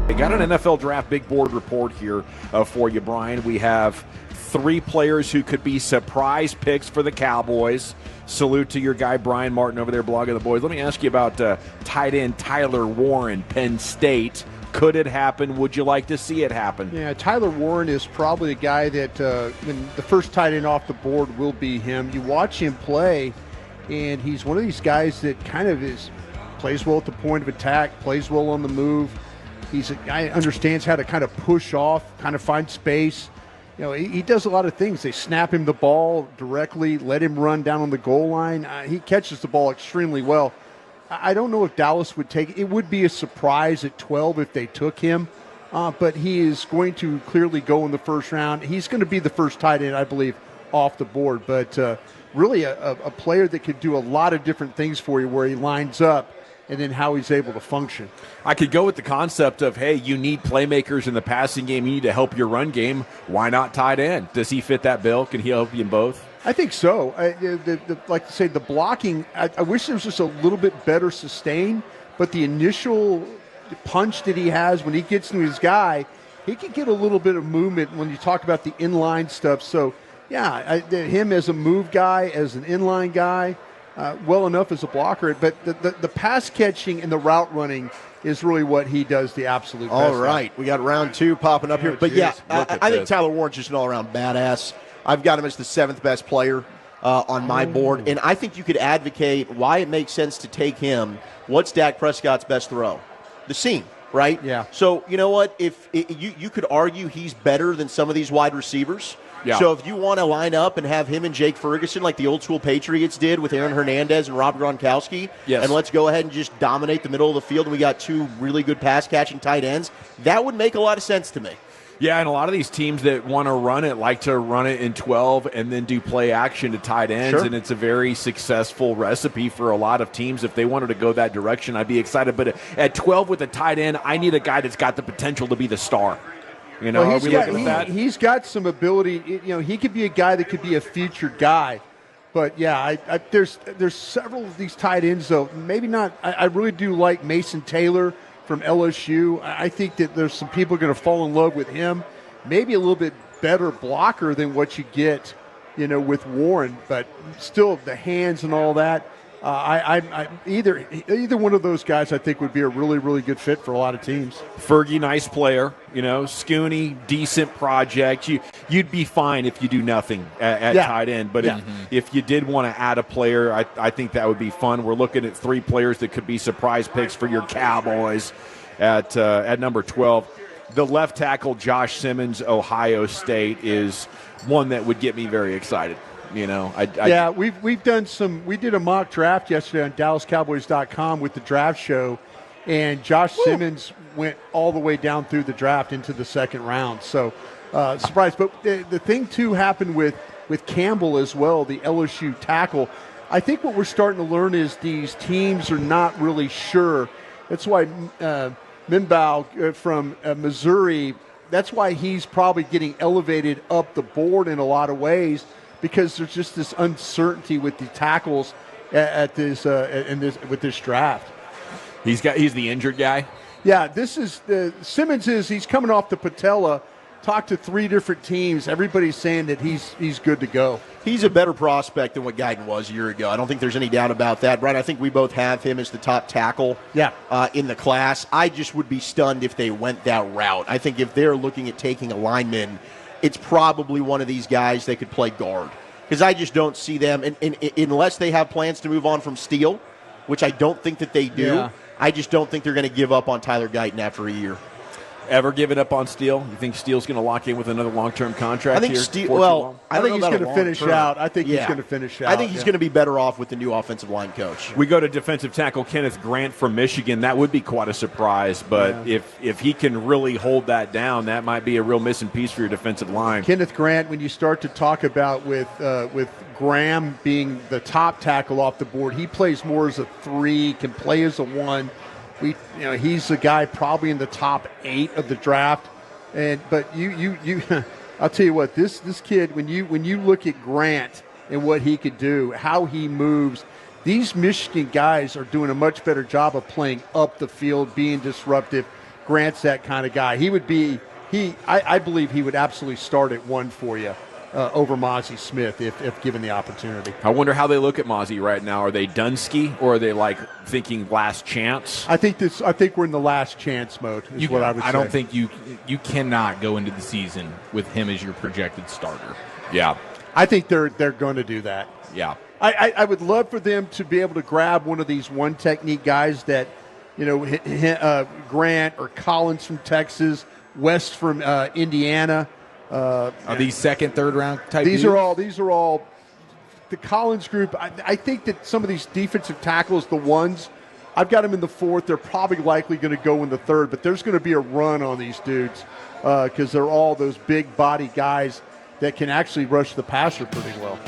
I got an NFL Draft Big Board report here for you, Brian. We have 3 players who could be surprise picks for the Cowboys. Salute to your guy, Brian Martin, over there, Blog of the Boys. Let me ask you about tight end Tyler Warren, Penn State. Could it happen? Would you like to see it happen? Yeah, Tyler Warren is probably the guy that when the first tight end off the board will be him. You watch him play, and he's one of these guys that kind of plays well at the point of attack, plays well on the move. He's a guy understands how to kind of push off, kind of find space. You know, he does a lot of things. They snap him the ball directly, let him run down on the goal line. He catches the ball extremely well. I don't know if Dallas would take it. It would be a surprise at 12 if they took him, but he is going to clearly go in the first round. He's going to be the first tight end, I believe, off the board. But really a player that could do a lot of different things for you, where he lines up and then how he's able to function. I could go with the concept of, hey, you need playmakers in the passing game. You need to help your run game. Why not tight end? Does he fit that bill? Can he help you in both? I think so. Like to say, the blocking, I wish there was just a little bit better sustain, but the initial punch that he has when he gets to his guy, he can get a little bit of movement when you talk about the inline stuff. So, yeah, him as a move guy, as an inline guy, well enough as a blocker. But the pass catching and the route running is really what he does the absolute best. All right, we got round 2 popping up here. But, yeah, I think Tyler Warren's just an all-around badass. I've got him as the 7th best player on my board, and I think you could advocate why it makes sense to take him. What's Dak Prescott's best throw? The seam, right? Yeah. So, you know what? If you could argue he's better than some of these wide receivers. Yeah. So if you want to line up and have him and Jake Ferguson like the old-school Patriots did with Aaron Hernandez and Rob Gronkowski, yes, and let's go ahead and just dominate the middle of the field, and we got 2 really good pass-catching tight ends, that would make a lot of sense to me. Yeah, and a lot of these teams that want to run it like to run it in 12 and then do play action to tight ends, Sure. and it's a very successful recipe for a lot of teams. If they wanted to go that direction, I'd be excited. But at 12 with a tight end, I need a guy that's got the potential to be the star. You know, well, are we looking at that? He's got some ability. You know, he could be a guy that could be a featured guy. But, yeah, there's several of these tight ends, though. Maybe not. I really do like Mason Taylor from LSU. I think that there's some people going to fall in love with him. Maybe a little bit better blocker than what you get, you know, with Warren, but still the hands and all that. Either one of those guys I think would be a really, really good fit for a lot of teams. Fergie, nice player. You know, Scooney, decent project. You'd be fine if you do nothing at tight end. But if you did want to add a player, I think that would be fun. We're looking at 3 players that could be surprise picks for your Cowboys at number 12. The left tackle, Josh Simmons, Ohio State, is one that would get me very excited. You know, we've done some. We did a mock draft yesterday on DallasCowboys.com with the draft show, and Josh Simmons went all the way down through the draft into the 2nd round. So, surprise. But the thing too happened with Campbell as well, the LSU tackle. I think what we're starting to learn is these teams are not really sure. That's why Minbow from Missouri. That's why he's probably getting elevated up the board in a lot of ways, because there's just this uncertainty with the tackles with this draft. He's the injured guy. Yeah, Simmons he's coming off the patella. Talked to 3 different teams. Everybody's saying that he's good to go. He's a better prospect than what Guyton was a year ago. I don't think there's any doubt about that. Brian, I think we both have him as the top tackle in the class. I just would be stunned if they went that route. I think if they're looking at taking a lineman, it's probably one of these guys that could play guard, because I just don't see them, unless they have plans to move on from Steele, which I don't think that they do. Yeah. I just don't think they're going to give up on Tyler Guyton after a year. Ever give it up on Steele? You think Steele's going to lock in with another long-term contract? I think here? I think he's going to finish out. I think he's going to finish out. I think he's going to be better off with the new offensive line coach. We go to defensive tackle Kenneth Grant from Michigan. That would be quite a surprise, but if he can really hold that down, that might be a real missing piece for your defensive line. Kenneth Grant, when you start to talk about with Graham being the top tackle off the board, he plays more as a 3, can play as a 1. He's the guy probably in the top 8 of the draft, but you I'll tell you what, this kid, when you look at Grant and what he could do, how he moves, these Michigan guys are doing a much better job of playing up the field, being disruptive. Grant's that kind of guy. He would be I believe he would absolutely start at 1 for you over Mozzie Smith if given the opportunity. I wonder how they look at Mozzie right now. Are they Dunsky or are they like thinking last chance? I think we're in the last chance mode. What I would say. I don't think you cannot go into the season with him as your projected starter. Yeah, I think they're going to do that. Yeah, I would love for them to be able to grab one of these one technique guys that, Grant or Collins from Texas, West from Indiana. Are these second, third round type? These are all the Collins group. I think that some of these defensive tackles, the ones I've got them in the 4th. They're probably likely going to go in the 3rd, but there's going to be a run on these dudes because they're all those big body guys that can actually rush the passer pretty well.